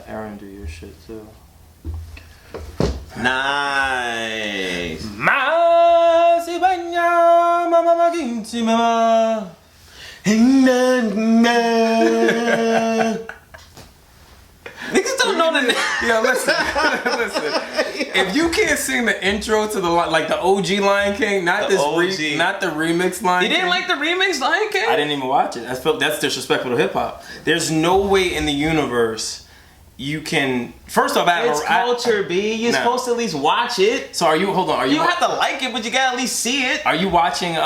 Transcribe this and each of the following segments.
Aaron do your shit too. Nice. Niggas don't know the name. Yo, listen. If you can't sing the intro to the like the OG Lion King, not The this not the remix Lion King. You didn't like the remix Lion King? I didn't even watch it. I felt that's disrespectful to hip hop. There's no way in the universe you can. First off, It's culture, B. You're supposed to at least watch it. So are you? Hold on. Are you? You don't have to like it, but you gotta at least see it. Are you watching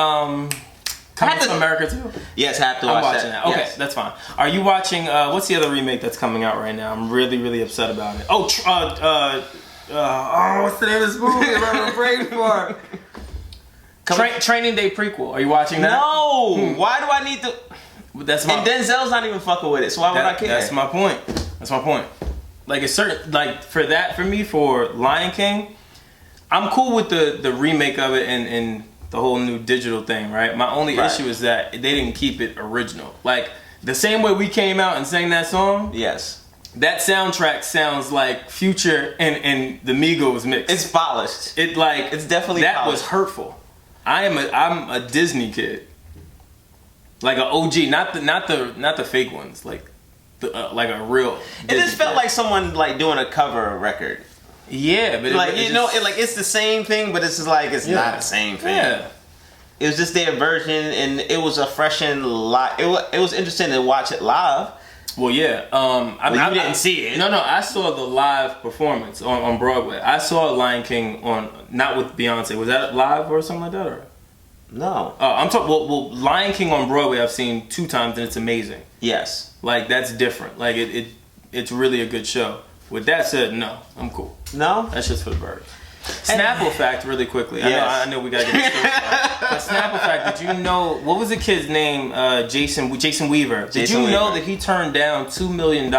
Coming to America too? Yes, have to I'm watch watching that. Okay, yes. That's fine. Are you watching? What's the other remake that's coming out right now? I'm really, really upset about it. Oh, what's the name of this movie? I'm brain fart. Training Day prequel. Are you watching that? No. Why do I need to? That's my. And Denzel's not even fucking with it, so why would I care? That's my point. That's my point. Like it's certain. Like for me, for Lion King, I'm cool with the remake of it and the whole new digital thing, right? My only issue is that they didn't keep it original. Like the same way we came out and sang that song. Yes. That soundtrack sounds like Future and the Migos mixed. It's polished. It's definitely that polished. was hurtful. I'm a Disney kid. Like an OG, not the fake ones. Like like a real. It just felt like someone like doing a cover record. Yeah, but like it's the same thing, but it's just like it's not the same thing. Yeah. It was just their version, and it was a fresh and live. It was interesting to watch it live. Well, yeah. You didn't see it. No, I saw the live performance on Broadway. I saw Lion King not with Beyonce. Was that live or something like that? Or? No. I'm talking. Well, Lion King on Broadway I've seen 2 times, and it's amazing. Yes. Like that's different. Like it's really a good show. With that said, no, I'm cool. No? That's just for the birds. Snapple fact, really quickly. Yes. I know we gotta get this but Snapple fact, did you know what was the kid's name? Jason Weaver. Did you know that he turned down $2 million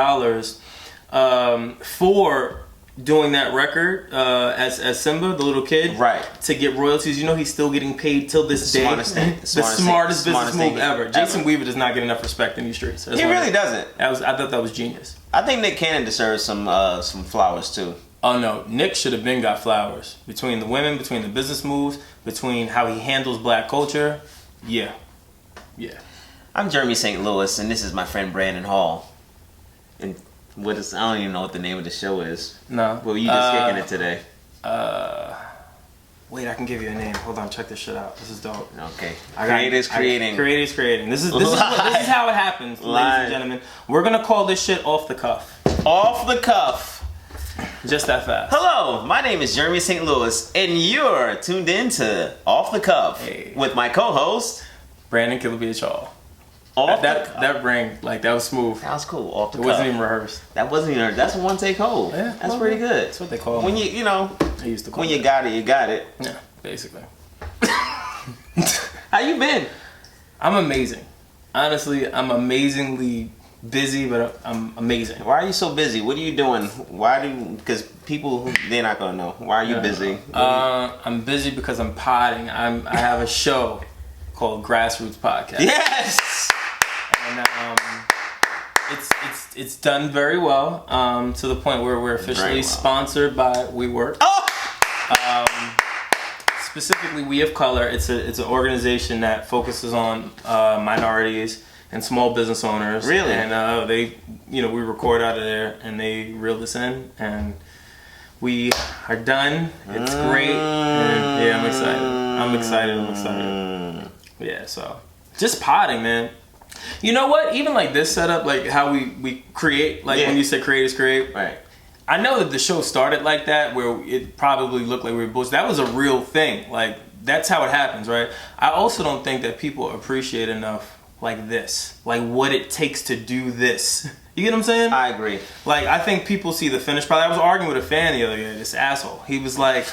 for doing that record as Simba, the little kid, right? To get royalties. You know he's still getting paid till this day. The smartest business move ever. Jason Weaver does not get enough respect in these streets. He really doesn't. I thought that was genius. I think Nick Cannon deserves some flowers too. Oh no, Nick should have got flowers. Between the women, between the business moves, between how he handles black culture. Yeah. I'm Jeremy St. Louis, and this is my friend Brandon Hall. And I don't even know what the name of the show is. No. Well, you just kicking it today. Wait, I can give you a name. Hold on, check this shit out. This is dope. Okay. Creators creating. This is how it happens, ladies and gentlemen. We're gonna call this shit off the cuff. Off the cuff. Just that fast. Hello, my name is Jeremy St. Louis, and you're tuned in to Off the Cuff with my co-host Brandon Killa Hall. That rang like that was smooth. That was cool. Off the cuff. It wasn't even rehearsed. That wasn't even. That's a one take hold. Yeah, that's pretty good. That's what they call it. When you know. I used to call when you got it, you got it. Yeah, basically. How you been? I'm amazing. Honestly, I'm amazingly busy, but I'm amazing. Why are you so busy? What are you doing? Because people, they're not gonna know. Why are you busy? I'm busy because I'm potting. I have a show called Grassroots Podcast. Yes. And it's done very well to the point where we're officially sponsored by WeWork. Oh. Specifically, We of Color. It's an organization that focuses on minorities and small business owners. Really? And we record out of there, and they reel us in, and we are done. It's great. And yeah, I'm excited. Yeah, so just potting, man. You know what? Even like this setup, like how we create, like when you say creators create, right? I know that the show started like that, where it probably looked like we were bullshit. That was a real thing. Like that's how it happens, right? I also don't think that people appreciate enough like this, like what it takes to do this. You get what I'm saying? I agree. Like I think people see the finished product. I was arguing with a fan the other day. This asshole. He was like,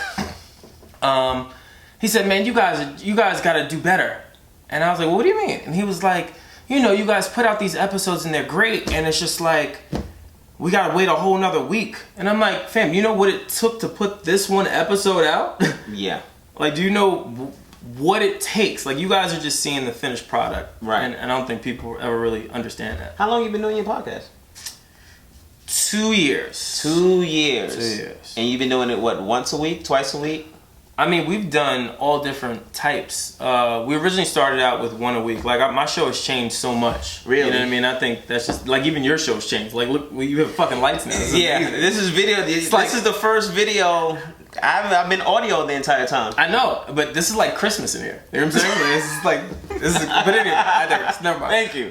he said, "Man, you guys got to do better." And I was like, well, "What do you mean?" And he was like, you guys put out these episodes and they're great, and it's just like, we gotta wait a whole nother week. And I'm like, fam, you know what it took to put this one episode out? Yeah. Like, do you know what it takes? Like, you guys are just seeing the finished product. Right. And I don't think people ever really understand that. How long you been doing your podcast? 2 years. 2 years. 2 years. And you've been doing it, what, once a week, twice a week? I mean, we've done all different types. We originally started out with one a week. Like, my show has changed so much. Really? You know what I mean? I think that's just, like, even your show's changed. Like, look, you have fucking lights now. Yeah, this is video. This is the first video. I've been audio the entire time. I know, but this is like Christmas in here. You know what I'm saying? This is, but anyway, I digress. Never mind. Thank you.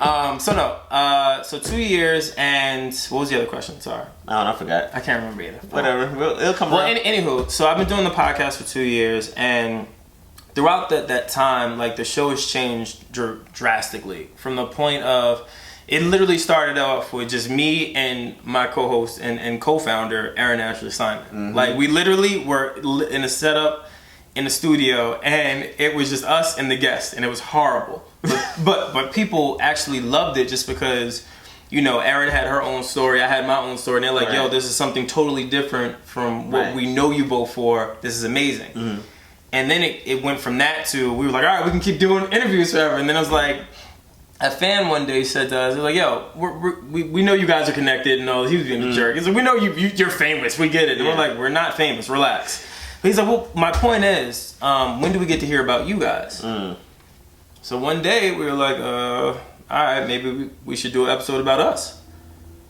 So 2 years, and what was the other question? Sorry. I forgot. I can't remember either. Whatever. It'll come well, around. Anywho, so I've been doing the podcast for 2 years, and throughout that time, like, the show has changed drastically from the point of, it literally started off with just me and my co-host and co-founder, Aaron Ashley Simon. Mm-hmm. Like, we literally were in a setup in the studio, and it was just us and the guest, and it was horrible. But people actually loved it just because, you know, Erin had her own story, I had my own story, and they're like, right. Yo, this is something totally different from what we know you both for. This is amazing. Mm-hmm. And then it went from that to, we were like, all right, we can keep doing interviews forever. And then I was like, a fan one day said to us, they're like, yo, we know you guys are connected and all. He was being a jerk. He's like, we know you're famous. We get it. And we're like, we're not famous. Relax. But he's like, well, my point is, when do we get to hear about you guys? Mm. So one day we were like, all right, maybe we should do an episode about us.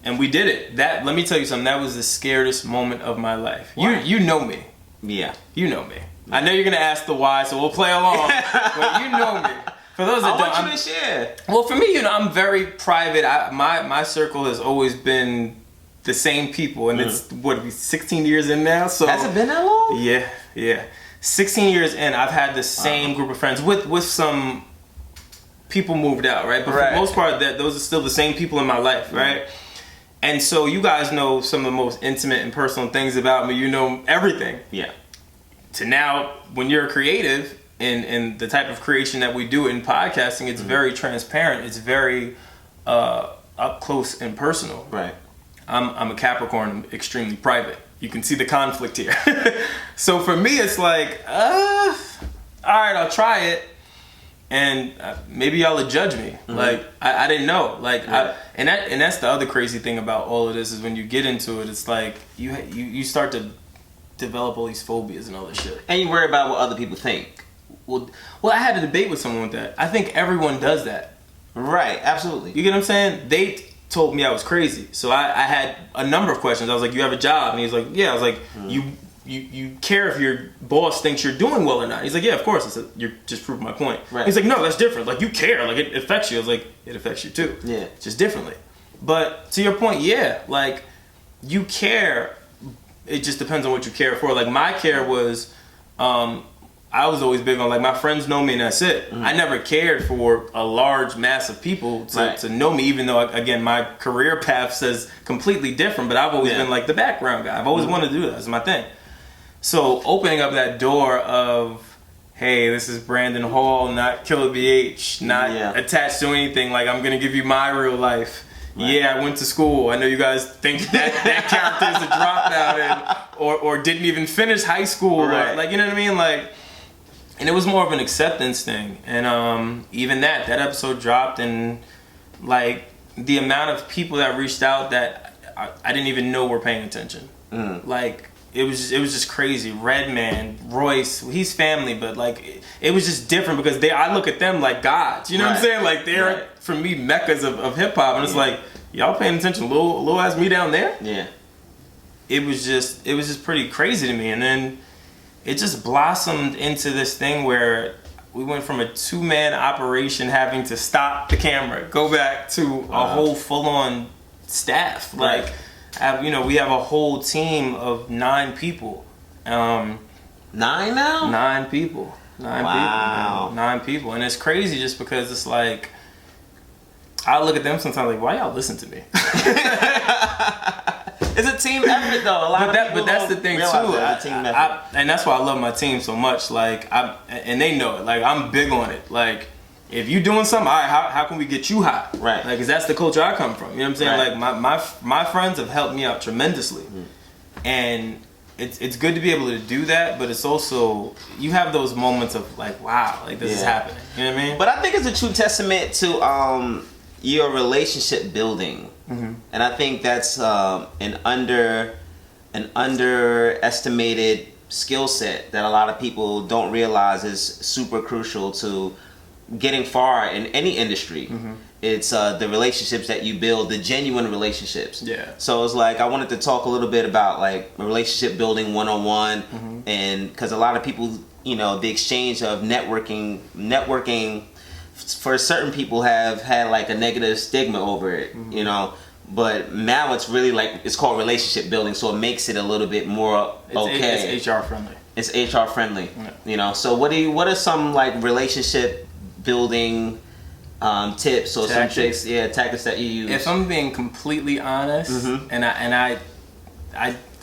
And we did it. Let me tell you something. That was the scariest moment of my life. You know me. Yeah. You know me. I know you're going to ask the why, so we'll play along. But you know me. For those that I want you to share. Well, for me, you know, I'm very private. My circle has always been the same people, and it's, what, 16 years in now? So has it been that long? Yeah. 16 years in, I've had the same group of friends with some people moved out, right? But for the most part, those are still the same people in my life, right? And so you guys know some of the most intimate and personal things about me. You know everything. Yeah. To now, when you're a creative, in the type of creation that we do in podcasting, it's very transparent. It's very up close and personal. Right. I'm a Capricorn. I'm extremely private. You can see the conflict here. So for me, it's like, all right, I'll try it, and maybe y'all will judge me. Mm-hmm. Like I didn't know. Like and that's the other crazy thing about all of this is when you get into it, it's like you start to develop all these phobias and all this shit, and you worry about what other people think. Well, I had a debate with someone with that. I think everyone does that. Right, absolutely. You get what I'm saying? They told me I was crazy. So I had a number of questions. I was like, you have a job? And he's like, yeah. I was like, you care if your boss thinks you're doing well or not? He's like, yeah, of course. I said, you're just proving my point. Right. He's like, no, that's different. Like, you care. Like, it affects you. I was like, it affects you too. Yeah. Just differently. But to your point, yeah. Like, you care. It just depends on what you care for. Like, my care was... I was always big on, like, my friends know me and that's it. I never cared for a large mass of people to know me, even though, again, my career path says completely different, but I've always been, like, the background guy. I've always wanted to do that. That's my thing. So opening up that door of, hey, this is Brandon Hall, not Killa BH, not attached to anything. Like, I'm going to give you my real life. Right. Yeah, I went to school. I know you guys think that character is a dropout or didn't even finish high school. Right. Or, like, you know what I mean? Like... And it was more of an acceptance thing. And even that episode dropped, and like the amount of people that reached out that I didn't even know were paying attention. Like it was just crazy. Redman, Royce, he's family, but like it was just different because I look at them like gods. You know what I'm saying? Like they're for me meccas of hip hop, and it's like y'all paying attention, little ass me down there. Yeah. It was just pretty crazy to me, and then. It just blossomed into this thing where we went from a 2-man operation having to stop the camera, go back to a whole full-on staff. Like, we have a whole team of 9 people. 9 now? 9 people. 9 people. 9 people. And it's crazy just because it's like, I look at them sometimes like, why y'all listen to me? It's a team effort, though. But that's the thing too. And that's why I love my team so much. Like, and they know it. Like, I'm big on it. Like, if you doing something, all right, how can we get you hot? Right. Like, 'cause that's the culture I come from. You know what I'm saying? Right. Like, my friends have helped me out tremendously, and it's good to be able to do that. But it's also you have those moments of like, wow, like this is happening. You know what I mean? But I think it's a true testament to your relationship building, and I think that's an underestimated skill set that a lot of people don't realize is super crucial to getting far in any industry. It's the relationships that you build, the genuine relationships. Yeah. So it's like I wanted to talk a little bit about like relationship building 101, and because a lot of people, you know, the exchange of networking for certain people have had like a negative stigma over it, you know. But now it's really like it's called relationship building, so it makes it a little bit more okay. It's HR friendly. It's HR friendly, you know. So what are some like relationship building tips or some tricks, tactics that you use? If I'm being completely honest, and I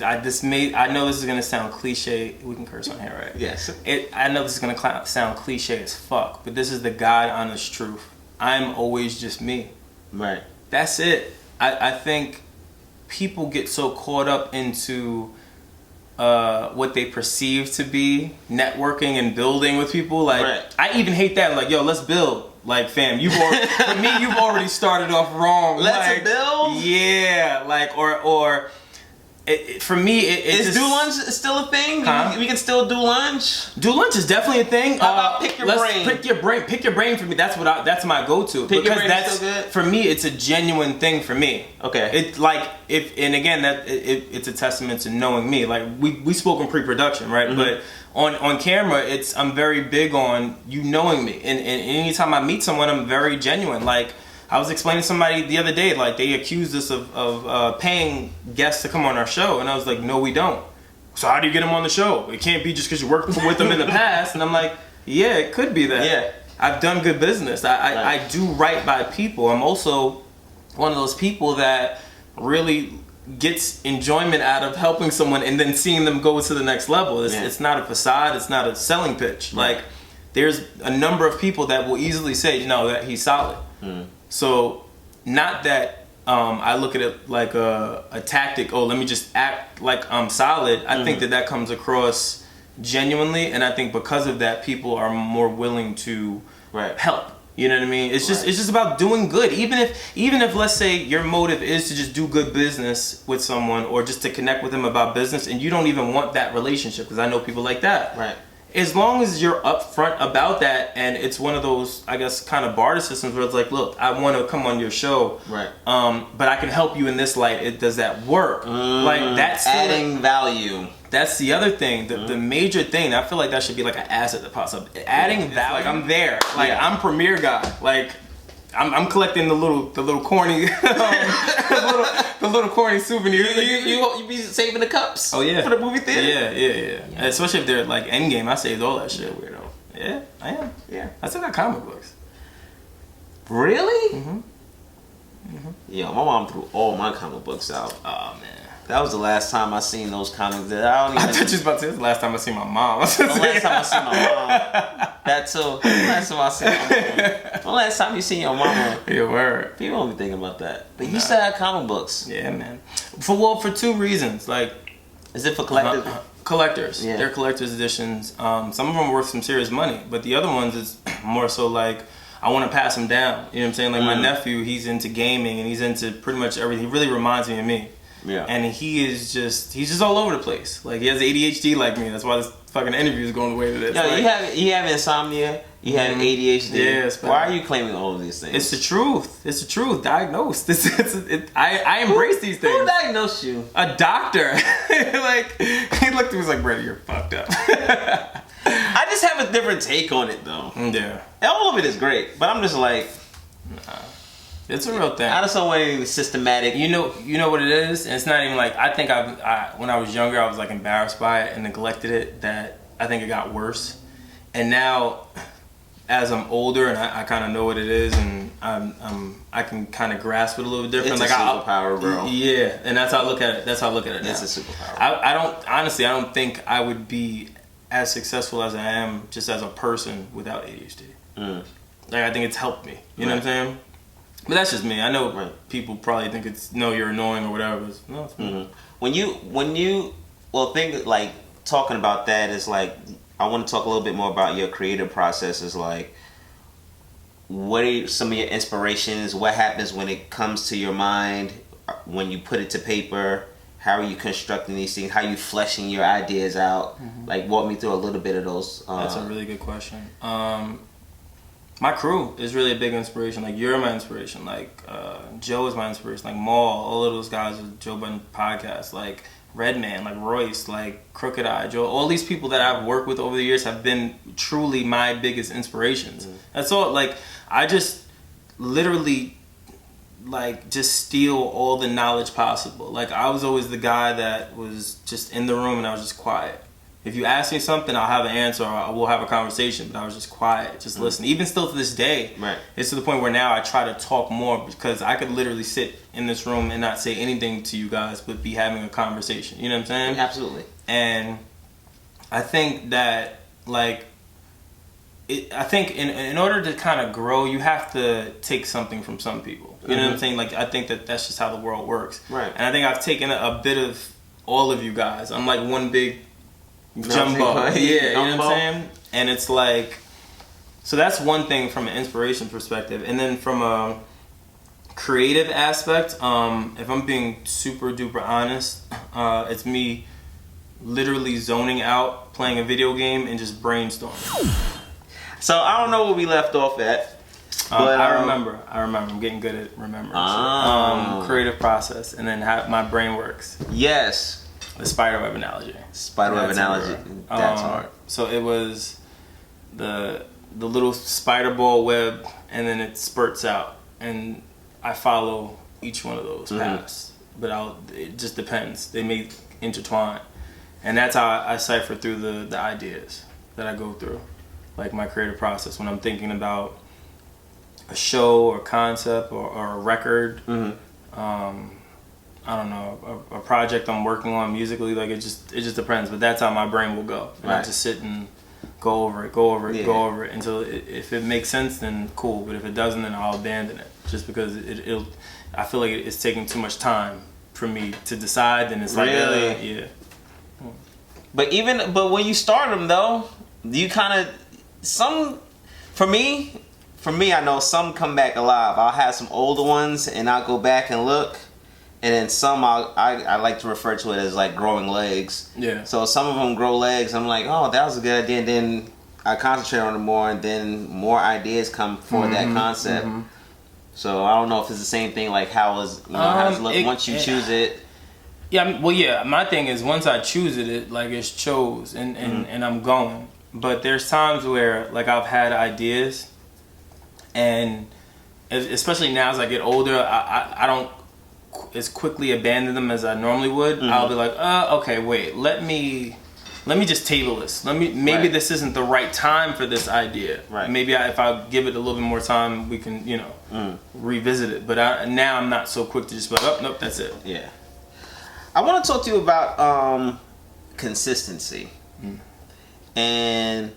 know this is gonna sound cliche. We can curse on here, right? Yes. I know this is gonna sound cliche as fuck, but this is the God honest truth. I'm always just me. Right. That's it. I think people get so caught up into what they perceive to be networking and building with people. Like, I even hate that. Like, yo, let's build. Like, fam, you've already started off wrong. Let's build? Yeah. Like, or for me, is do lunch still a thing? Huh? We can still do lunch. Do lunch is definitely a thing. How about pick your brain? Pick your brain for me. That's that's my go-to. Pick your brain that's still good? For me. It's a genuine thing for me. Okay. It's like and again it's a testament to knowing me. Like we spoke in pre-production, right? But on camera, I'm very big on you knowing me. And anytime I meet someone, I'm very genuine. Like, I was explaining to somebody the other day, like, they accused us of paying guests to come on our show. And I was like, no, we don't. So how do you get them on the show? It can't be just because you worked with them in the past. And I'm like, yeah, it could be that. Yeah. I've done good business. I do right by people. I'm also one of those people that really gets enjoyment out of helping someone and then seeing them go to the next level. It's not a facade. It's not a selling pitch. Like, there's a number of people that will easily say, no, that he's solid. So, not that I look at it like a tactic. Oh, let me just act like I'm solid. I think that comes across genuinely, and I think because of that, people are more willing to help. You know what I mean? It's just about doing good. Even if let's say your motive is to just do good business with someone or just to connect with them about business, and you don't even want that relationship, because I know people like that. Right. As long as you're upfront about that, and it's one of those, I guess, kind of barter systems where it's like, look, I want to come on your show, right? But I can help you in this light. Does that work? Like, that's adding value. That's the other thing. The major thing. I feel like that should be like an asset that pops up. Adding value. Like, I'm there. Like, I'm premier guy. Like, I'm collecting the little corny the little corny souvenirs. You be saving the cups? Oh yeah, for the movie theater. Yeah. Especially if they're like Endgame. I saved all that shit. Weirdo. Yeah, I am. Yeah, I still got comic books. Really? Yeah, my mom threw all my comic books out. Oh man. That was the last time I seen those comics. I thought you was about to say the last time I seen my mom. The last time I seen my mom. That too. The last time I seen my mom. The last time you seen your mama. Your word. People don't be thinking about that. But you still have comic books. Yeah, man. For two reasons. Like, is it for collectors? Collectors. Yeah. They're collector's editions. Some of them are worth some serious money, but the other ones is more so like, I want to pass them down. You know what I'm saying? Like, my nephew, he's into gaming and he's into pretty much everything. He really reminds me of me. Yeah. And he's just all over the place. Like, he has ADHD like me. That's why this fucking interview is going the way that it is. Yo, like, you have insomnia. You have ADHD. Yes. Why are you claiming all of these things? It's the truth. It's the truth. Diagnosed. I embrace these things. Who diagnosed you? A doctor. Like, he looked at me and was like, "Brady, you're fucked up." I just have a different take on it, though. Yeah. All of it is great, but I'm just like, nah. It's a real thing. I just don't want anything systematic. You know what it is? And it's not even like, I think when I was younger, I was like embarrassed by it and neglected it, that I think it got worse. And now, as I'm older and I kind of know what it is, and I can kind of grasp it a little different. It's like, a superpower, bro. Yeah, and that's how I look at it. That's how I look at it now. It's a superpower. I don't think I would be as successful as I am just as a person without ADHD. Like, I think it's helped me. You know what I'm saying? But that's just me. I know people probably think you're annoying or whatever. No, it's me. When you think like talking about that is like, I want to talk a little bit more about your creative process. Is like, what are some of your inspirations? What happens when it comes to your mind when you put it to paper? How are you constructing these things? How are you fleshing your ideas out? Like, walk me through a little bit of those. That's a really good question. My crew is really a big inspiration. Like, you're my inspiration. Like, Joe is my inspiration. Like, Maul, all of those guys with Joe Budden podcast. Like, Redman, like Royce, like Crooked Eye, Joe. All these people that I've worked with over the years have been truly my biggest inspirations. That's all. Like, I just literally like just steal all the knowledge possible. Like, I was always the guy that was just in the room and I was just quiet. If you ask me something, I'll have an answer, or we'll have a conversation, but I was just quiet, just listening. Even still to this day, it's to the point where now I try to talk more, because I could literally sit in this room and not say anything to you guys, but be having a conversation. You know what I'm saying? Absolutely. And I think that, like, I think in order to kind of grow, you have to take something from some people. You know what I'm saying? Like, I think that that's just how the world works. Right. And I think I've taken a bit of all of you guys. I'm like one big jumbo. Yeah, you know what I'm saying? And it's like, so that's one thing from an inspiration perspective. And then from a creative aspect, if I'm being super duper honest, it's me literally zoning out, playing a video game, and just brainstorming. So I don't know where we left off at. But, I remember. I'm getting good at remembering. Creative process, and then how my brain works. Yes. The spiderweb analogy. Spiderweb analogy. That's hard. So it was the little spider ball web, and then it spurts out, and I follow each one of those paths. But it just depends. They may intertwine, and that's how I cipher through the ideas that I go through, like my creative process when I'm thinking about a show or concept or a record. I don't know, a project I'm working on musically. Like, it just depends. But that's how my brain will go. And I just sit and go over it until if it makes sense, then cool. But if it doesn't, then I'll abandon it. Just because I feel like it's taking too much time for me to decide. Then it's like, yeah. But when you start them though, you kind of for me, I know some come back alive. I'll have some older ones and I'll go back and look. And then some I like to refer to it as like growing legs. Yeah. So some of them grow legs. I'm like, oh, that was a good idea. And then I concentrate on it more, and then more ideas come for that concept. So I don't know if it's the same thing. Like, how does it look once you choose it? Yeah. Well, yeah. My thing is, once I choose it like it's chose, and I'm going. But there's times where, like, I've had ideas, and especially now as I get older, I don't as quickly abandon them as I normally would. I'll be like, okay, wait, let me just table this. Maybe this isn't the right time for this idea. Right. Maybe if I give it a little bit more time, we can, revisit it. But now I'm not so quick to just be like, oh, nope, that's it. Yeah. I want to talk to you about consistency. And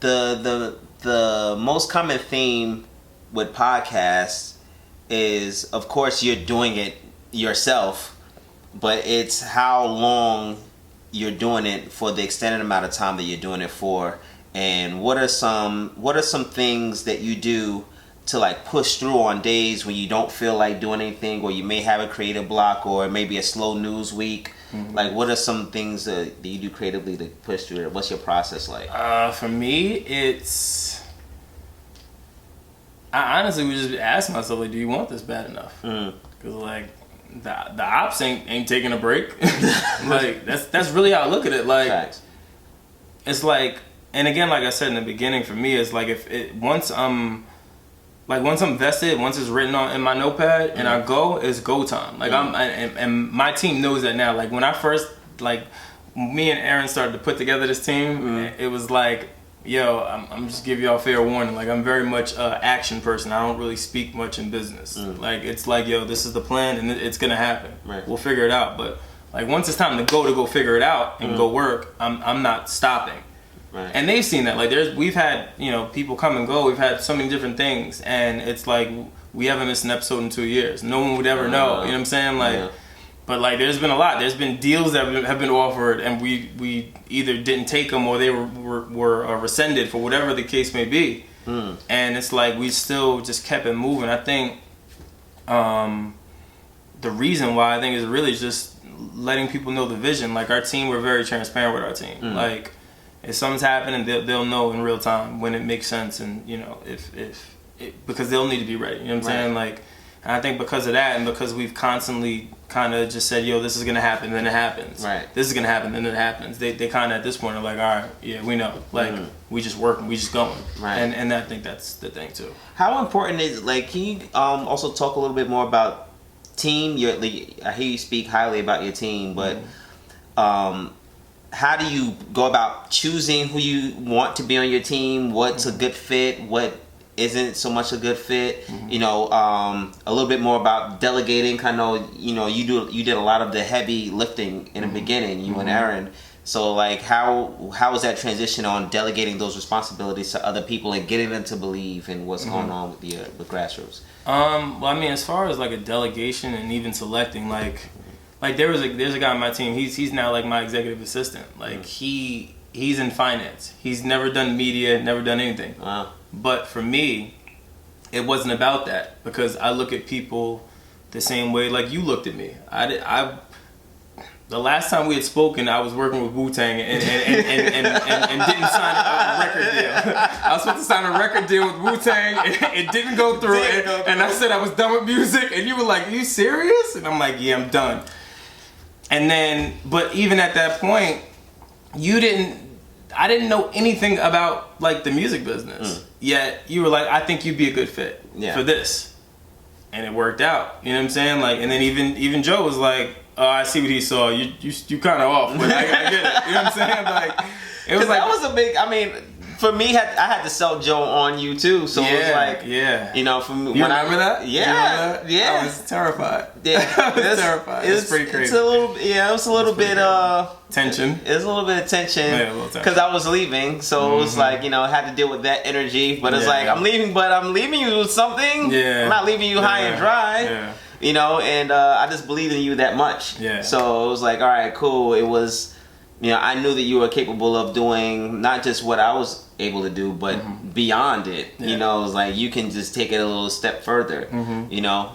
the most common theme with podcasts is, of course, you're doing it yourself, but it's how long you're doing it for, the extended amount of time that you're doing it for, and what are some things that you do to, like, push through on days when you don't feel like doing anything, or you may have a creative block, or maybe a slow news week. Like, what are some things that you do creatively to push through it? What's your process like? For me, I honestly would just ask myself, like, do you want this bad enough? Because like the ops ain't taking a break. Like, that's really how I look at it. Like, Facts. It's like, and again, like I said in the beginning, for me, it's like once I'm vested, once it's written in my notepad, and I go, it's go time. Like, and my team knows that now. Like, when I first, like, me and Aaron started to put together this team, it was like, yo, I'm just giving y'all fair warning. Like, I'm very much an action person. I don't really speak much in business. Like, it's like, yo, this is the plan, and it's gonna happen. Right. We'll figure it out. But like, once it's time to go figure it out and go work, I'm not stopping. Right. And they've seen that. Like, we've had, people come and go. We've had so many different things, and it's like, we haven't missed an episode in 2 years. No one would ever know. You know what I'm saying? Like, But like, there's been a lot. There's been deals that have been offered, and we either didn't take them or they were rescinded for whatever the case may be. And it's like we still just kept it moving. I think the reason why I think is really just letting people know the vision. Like our team, we're very transparent with our team. Like if something's happening, they'll know in real time when it makes sense, and you know because they'll need to be ready. You know what I'm saying? Like, and I think because of that, and because we've constantly kind of just said, yo, this is gonna happen, then it happens. Right. This is gonna happen, then it happens. They kind of at this point are like, all right, yeah, we know. Like we just working, we just going. Right. And I think that's the thing too. How important is, like, can you also talk a little bit more about team? I hear you speak highly about your team, but how do you go about choosing who you want to be on your team? What's a good fit? What isn't so much a good fit? You know, a little bit more about delegating. I know, you know, you did a lot of the heavy lifting in the beginning, you and Aaron. So like, how was that transition on delegating those responsibilities to other people and getting them to believe in what's going on with the grassroots? Well, I mean, as far as like a delegation and even selecting, like there's a guy on my team. He's now like my executive assistant. Like he's in finance. He's never done media, never done anything. Wow. But for me, it wasn't about that, because I look at people the same way like you looked at me. The last time we had spoken, I was working with Wu-Tang and didn't sign a record deal. I was supposed to sign a record deal with Wu-Tang, and it didn't go through. And I said I was done with music, and you were like, "Are you serious?" And I'm like, "Yeah, I'm done." And then, but even at that point, I didn't know anything about like the music business. Yet you were like, "I think you'd be a good fit for this," and it worked out. You know what I'm saying? Like, and then even Joe was like, "Oh, I see what he saw. You kind of off, but I get it." You know what I'm saying? Like, it was like that was a big. I mean, for me, I had to sell Joe on you too. So it was like, you know, for me, you remember that? Yeah, yeah. I was terrified. Yeah, I was terrified. It's pretty crazy. It's a little, it was a little bit tension. It was a little bit of tension because I was leaving, so it was like, you know, I had to deal with that energy. But it's like, I'm leaving, but I'm leaving you with something. Yeah, I'm not leaving you high and dry. Yeah. You know, and I just believed in you that much. Yeah. So it was like, all right, cool. It was, you know, I knew that you were capable of doing not just what I was able to do, but beyond it. Yeah. You know, it was like, you can just take it a little step further. You know,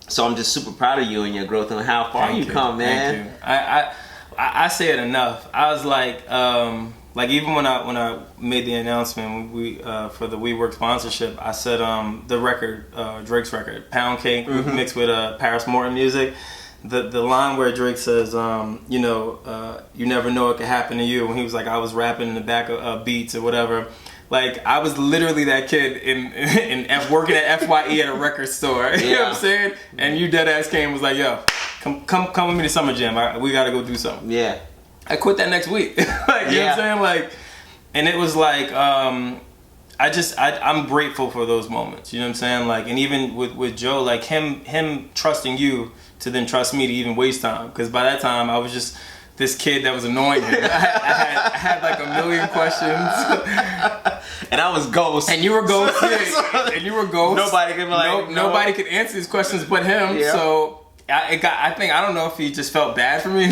so I'm just super proud of you and your growth and how far you come, man. Thank you. I say it enough. I was like even when I made the announcement for the WeWork sponsorship, I said the record, Drake's record, Pound Cake mixed with Paris Morton music. The line where Drake says, you know, you never know what could happen to you. When he was like, I was rapping in the back of Beats or whatever. Like, I was literally that kid in working at FYE at a record store. You know what I'm saying? And you dead ass came and was like, yo, come with me to Summer Jam. We gotta go do something. Yeah. I quit that next week. Like, you know what I'm saying? Like, and it was like, I'm grateful for those moments. You know what I'm saying? Like, and even with Joe, like him trusting you to then trust me to even waste time. Because by that time, I was just this kid that was annoying him. I had like a million questions. And I was ghost. And you were ghost. And you were ghost. Nobody could be like, nobody could answer these questions but him. Yeah. So I don't know if he just felt bad for me.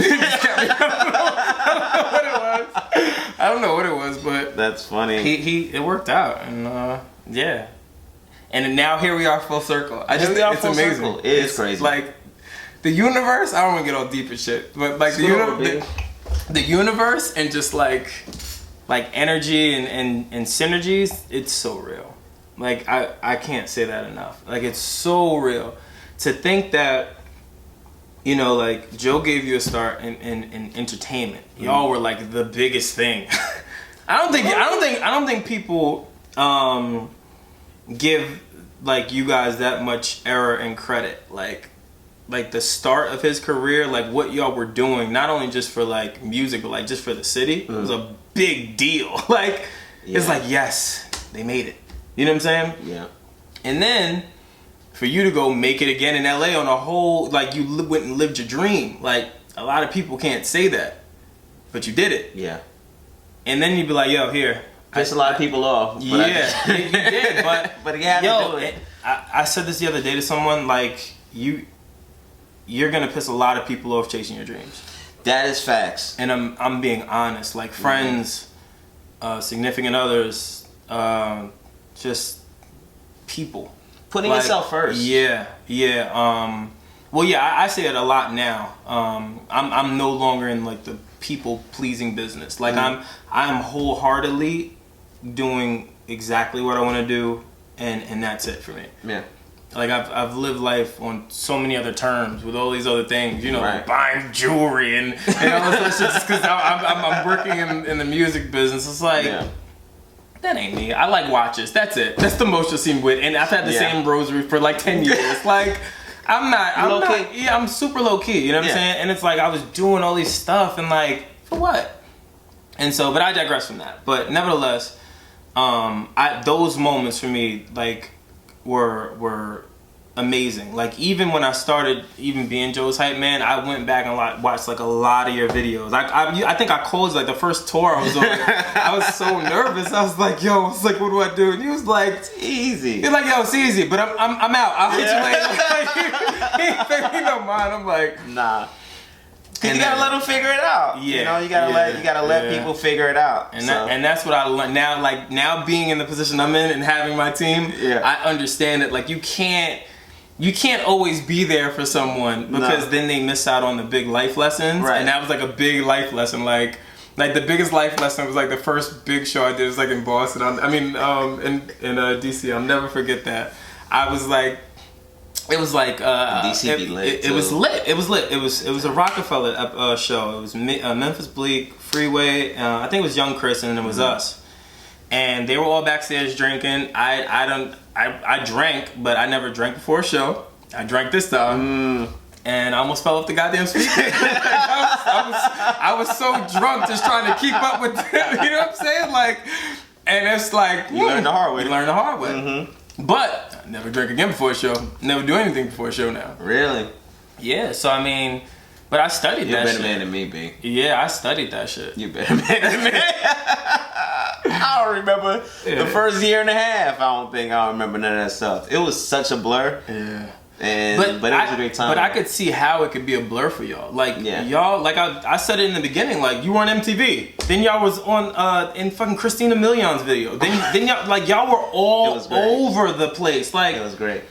I don't know what it was, but that's funny. It worked out, and yeah. And now here we are, full circle. It's amazing. Circle. It's crazy. Like the universe. I don't want to get all deep and shit, but like the universe and just like energy and synergies. It's so real. Like I can't say that enough. Like it's so real to think that. You know, like Joe gave you a start in entertainment. Y'all were like the biggest thing. I don't think people give like you guys that much error and credit. Like the start of his career, like what y'all were doing, not only just for like music, but like just for the city, it was a big deal. Like it's like, yes, they made it. You know what I'm saying? Yeah. And then for you to go make it again in LA on a whole, like you went and lived your dream. Like a lot of people can't say that, but you did it. Yeah. And then you'd be like, yo, here. Pissed a lot of people off. Yeah, you did, but but you had to do it. I said this the other day to someone, like you're gonna piss a lot of people off chasing your dreams. That is facts. And I'm being honest. Like friends, significant others, just people. Putting yourself first. Yeah. Well, yeah, I say it a lot now. I'm no longer in like the people pleasing business. Like I'm wholeheartedly doing exactly what I want to do, and that's it for me. Yeah. Like I've lived life on so many other terms with all these other things, you know, Right. buying jewelry and all this shit just because I'm working in the music business. It's like, that ain't me. I like watches. That's it. That's the most you'll see me with. And I've had the same rosary for like 10 years. Like, I'm not, yeah, I'm super low key, you know what I'm saying? And it's like I was doing all these stuff and like, for what? And so, but I digress from that. But nevertheless, those moments for me, like, were amazing. Like even when I started even being Joe's hype man, I went back and watched like a lot of your videos. I think I called you like the first tour I was on. I was so nervous. I was like, yo, what do I do? And he was like, it's easy. He's like, yo, it's easy, but I'm out. I'll hit you later. He don't mind. I'm like, nah. And you gotta let them figure it out. Yeah, you know, you gotta let people figure it out. And that's what I learned now. Like now, being in the position I'm in and having my team, I understand it. Like you can't always be there for someone because then they miss out on the big life lessons. Right. And that was like a big life lesson. Like the biggest life lesson was like the first big show I did was like in Boston. In DC. I'll never forget that. I was like. It was like DC be lit. It was lit. It was lit. It was a Rockefeller show. It was Memphis Bleak, Freeway. I think it was Young Chris, and it was us. And they were all backstage drinking. I drank, but I never drank before a show. I drank this time, and I almost fell off the goddamn speaker. I was so drunk just trying to keep up with them. You know what I'm saying? Like, and it's like you learn the hard way. You learn the hard way. Mm-hmm. But I never drink again before a show. Never do anything before a show now. Really? Yeah. So I mean, but I studied that shit. You're a better man than me, B. Yeah, I studied that shit. You're better man than me. I don't remember the first year and a half. I don't remember none of that stuff. It was such a blur. Yeah. But it was a great time. But I could see how it could be a blur for y'all. Like y'all, like I said it in the beginning. Like you were on MTV, then y'all was on in fucking Christina Million's video. Then y'all were all over the place. Like it was great.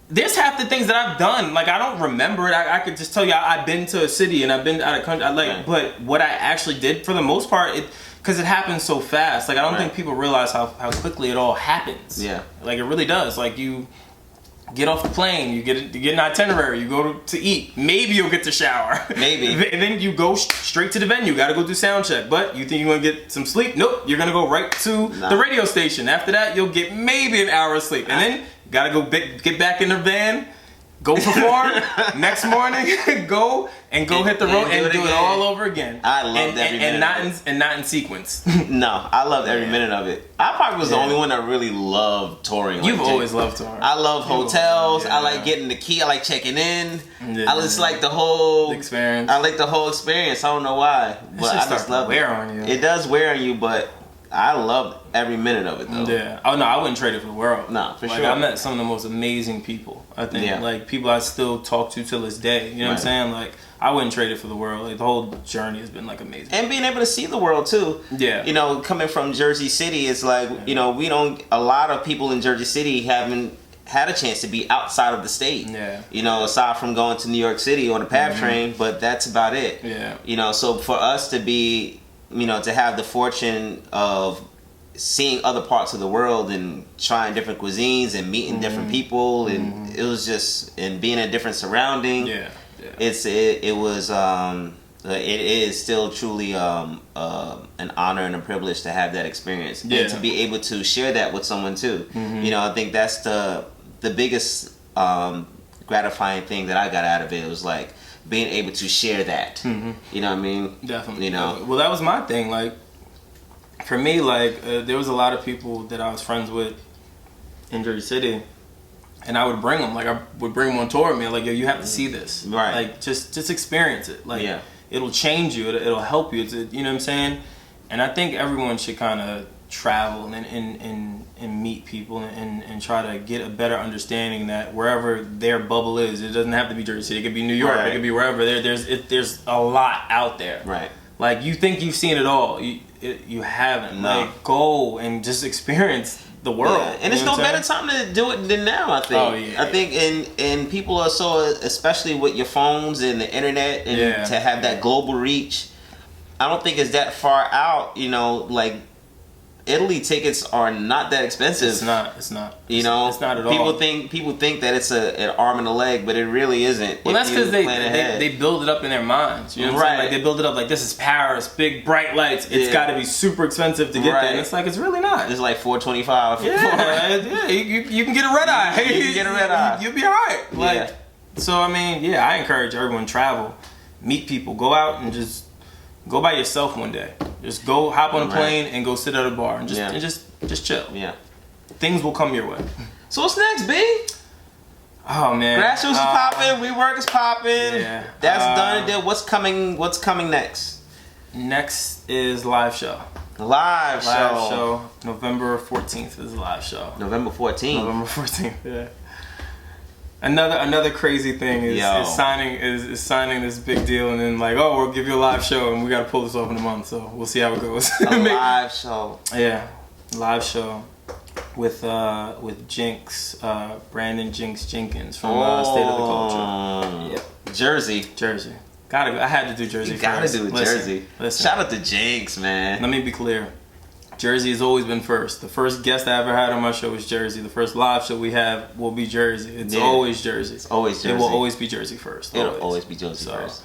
There's half the things that I've done. Like I don't remember it. I could just tell you I've been to a city and I've been out of country. But what I actually did for the most part, because it happens so fast. Like I don't think people realize how quickly it all happens. Yeah. Like it really does. Like you get off the plane, you get an itinerary, you go to eat. Maybe you'll get to shower. Maybe. And then you go straight to the venue. You got to go do sound check. But you think you're going to get some sleep? Nope. You're going to go right to the radio station. After that, you'll get maybe an hour of sleep. And then you got to go get back in the van, go perform. Next morning, go hit the road and do it all over again. I loved every minute and not in sequence. No, I loved every minute of it. I probably was the only one that really loved touring. You've always loved touring. I love hotels. I like getting the key. I like checking in. I just like the whole experience. I like the whole experience. I don't know why, but I just love it. Wear on you. It does wear on you, but I loved every minute of it though. Yeah. Oh no, I wouldn't trade it for the world. No, for sure. I met some of the most amazing people. I think like people I still talk to till this day. You know what I'm saying? Like I wouldn't trade it for the world. Like the whole journey has been like amazing. And being able to see the world too. Yeah. You know, coming from Jersey City, it's like you know a lot of people in Jersey City haven't had a chance to be outside of the state. Yeah. You know, aside from going to New York City on a PAV train, but that's about it. Yeah. You know, so for us to be, you know, to have the fortune of seeing other parts of the world and trying different cuisines and meeting different people and it was just and being in a different surrounding. Yeah. It is still truly an honor and a privilege to have that experience and to be able to share that with someone too. You know, I think that's the biggest gratifying thing that I got out of it. It was like being able to share that. You know what I mean? Definitely. You know. Well, that was my thing. Like for me, like there was a lot of people that I was friends with in Jersey City. And I would bring them, like I would bring them on tour with me, like yo, you have to see this, right? Like just experience it, like it'll change you, it'll help you, you know what I'm saying? And I think everyone should kind of travel and meet people and try to get a better understanding that wherever their bubble is, it doesn't have to be Jersey City. It could be New York. Right. It could be wherever. There's a lot out there. Right. Like, you think you've seen it all. You haven't. No. Like, go and just experience the world. Yeah. And there's no better time to do it than now, I think. Oh, yeah. I think and people are so, especially with your phones and the internet, and to have that global reach, I don't think it's that far out, you know, like Italy tickets are not that expensive. It's not. You know, it's not at all. People think that it's an arm and a leg, but it really isn't. Well, that's because they build it up in their minds. You know what I'm saying? Like, they build it up like, this is Paris, big bright lights. It's got to be super expensive to get there. And it's like, it's really not. It's like $425. Yeah, you can get a red eye. You can get a red eye. You'll be all right. Like, so I mean, I encourage everyone to travel, meet people, go out and just go by yourself one day. Just go hop on a plane and go sit at a bar and just chill. Yeah. Things will come your way. So what's next, B? Oh man. Grassroots is popping, WeWork is popping. Yeah. That's done and dead. What's coming next? Next is live show. Live show. November 14th is the live show. November 14th. November 14th, yeah. Another crazy thing is signing this big deal, and then like, oh, we'll give you a live show, and we got to pull this off in a month, so we'll see how it goes. A live show. Yeah, live show with Jinx, Brandon Jinx Jenkins from State of the Culture. Yep. Jersey. I had to do Jersey. You gotta do Jersey. Listen. Shout out to Jinx, man. Let me be clear. Jersey has always been first. The first guest I ever had on my show was Jersey. The first live show we have will be Jersey. It's always Jersey. It's always Jersey. It will always be Jersey first. It'll always be Jersey first.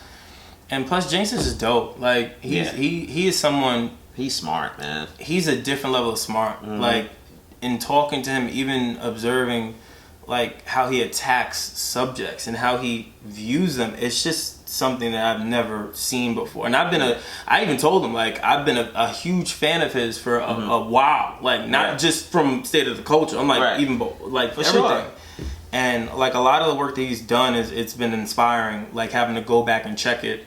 And plus, Jinx is just dope. Like, he is someone. He's smart, man. He's a different level of smart. Mm-hmm. Like, in talking to him, even observing, like, how he attacks subjects and how he views them, it's just something that I've never seen before. And I even told him, like, I've been a huge fan of his for a while. Like, not just from State of the Culture. I'm like, even like for everything. Sure. And like, a lot of the work that he's done it's been inspiring. Like, having to go back and check it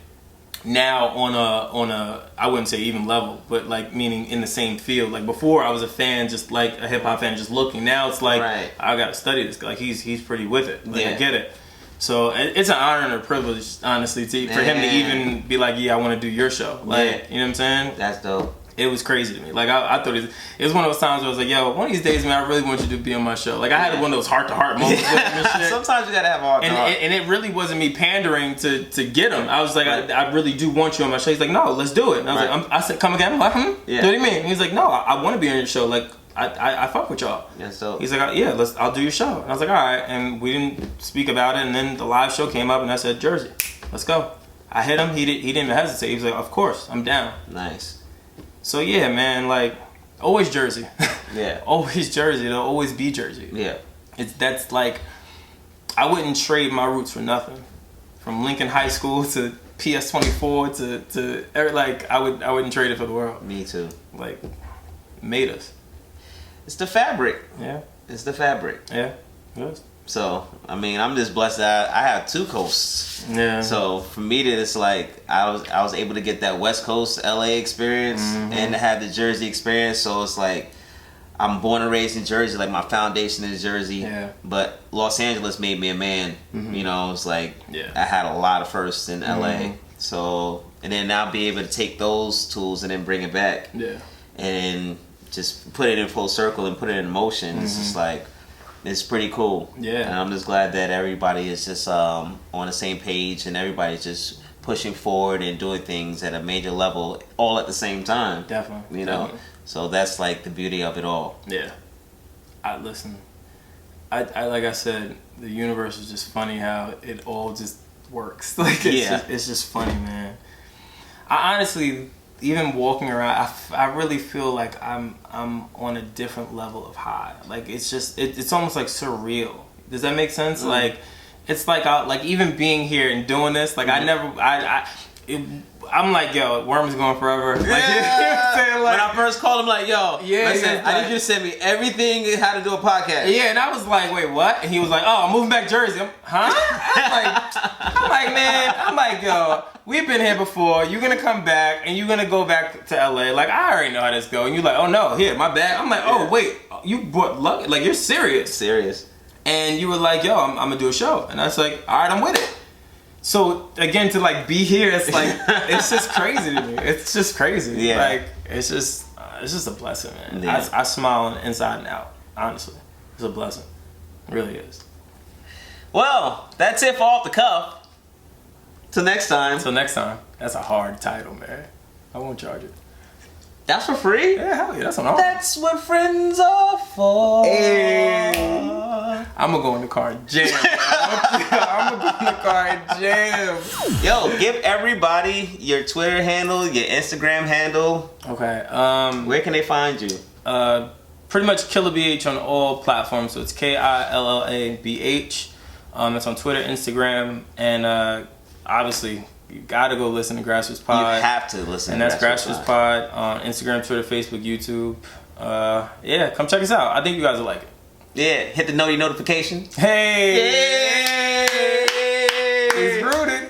now on a I wouldn't say even level, but like, meaning in the same field. Like, before I was a fan, just like a hip hop fan, just looking. Now it's like, I gotta study this. Like, he's pretty with it. Like, I get it. So it's an honor and a privilege, honestly, for him to even be like, I want to do your show. Like, you know what I'm saying? That's dope. It was crazy to me. Like, I thought it was one of those times where I was like, yo, one of these days, man, I really want you to be on my show. Like, I had one of those heart-to-heart moments with him and shit. Sometimes you gotta have heart-to-heart. And it really wasn't me pandering to get him. I was like, I really do want you on my show. He's like, no, let's do it. And I was like, I said, come again? I'm like, What do you mean? And he's like, no, I want to be on your show. Like, I fuck with y'all. Yeah, so he's like, I'll do your show. And I was like, all right. And we didn't speak about it. And then the live show came up, and I said, Jersey, let's go. I hit him. He didn't even hesitate. He was like, of course, I'm down. Nice. So yeah, man, like, always Jersey. Yeah. Always Jersey. It'll always be Jersey. Yeah. That's like, I wouldn't trade my roots for nothing. From Lincoln High School to PS24 to like, I wouldn't trade it for the world. Me too. Like, made us. It's the fabric. Yeah. It's the fabric. Yeah. Yes. So, I mean, I'm just blessed that I have two coasts. Yeah. So, for me, it's like I was able to get that West Coast LA experience and to have the Jersey experience. So, it's like I'm born and raised in Jersey. Like, my foundation is Jersey. Yeah. But Los Angeles made me a man. You know, it's like I had a lot of firsts in LA. So, and then now be able to take those tools and then bring it back. Yeah. And just put it in full circle and put it in motion. It's just like, it's pretty cool. Yeah. And I'm just glad that everybody is just on the same page and everybody's just pushing forward and doing things at a major level all at the same time. Definitely. You know? So that's like the beauty of it all. Yeah. I like I said, the universe is just funny how it all just works. Like, it's just funny, man. I honestly, even walking around, I really feel like I'm on a different level of high. Like, it's just it's almost like surreal. Does that make sense? Like, it's like even being here and doing this. Like, I I'm like, yo, Worm's going forever. Like, Yeah. you know what I'm saying? Like, when I first called him, like, yo, Yeah, listen, he was I like- need you to send me everything how to do a podcast. yeah, and I was like, wait, what? And he was like, oh, I'm moving back to Jersey. I'm like, man, I'm like, yo, we've been here before. You're gonna come back and you're gonna go back to LA. Like, I already know how this goes. And you're like, oh no, here, my bag. I'm like, oh wait, you brought luggage? Like, you're serious? Serious. And you were like, yo, I'm gonna do a show. And I was like, all right, I'm with it. So again, to like be here, it's like, it's just crazy to me. It's just crazy. Yeah. Like, it's just a blessing, man. Yeah. I smile on the inside and out, honestly. It's a blessing. It really is. Well, that's it for Off the Cuff. Till next time. Until next time. That's a hard title, man. I won't charge it. That's for free? Yeah, hell yeah, that's an offer. That's what friends are for. Hey. I'm gonna go in the car and jam. I'm gonna go in the car and jam. Yo, give everybody your Twitter handle, your Instagram handle. Okay. Where can they find you? Pretty much Killa BH on all platforms. So it's KILLABH. That's on Twitter, Instagram, and obviously you gotta go listen to Grassroots Pod. You have to listen. And to that's Grassroots Pod on Instagram, Twitter, Facebook, YouTube. Yeah, come check us out. I think you guys will like it. Yeah, hit the notification. Hey! Yay!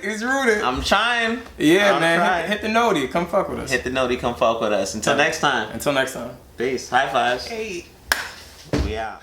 He's rooted. I'm trying. Yeah, I'm man. trying. Hit the noti. Come fuck with us. Hit the noti, come fuck with us. Until next time. Until next time. Peace. High fives. Hey. We out.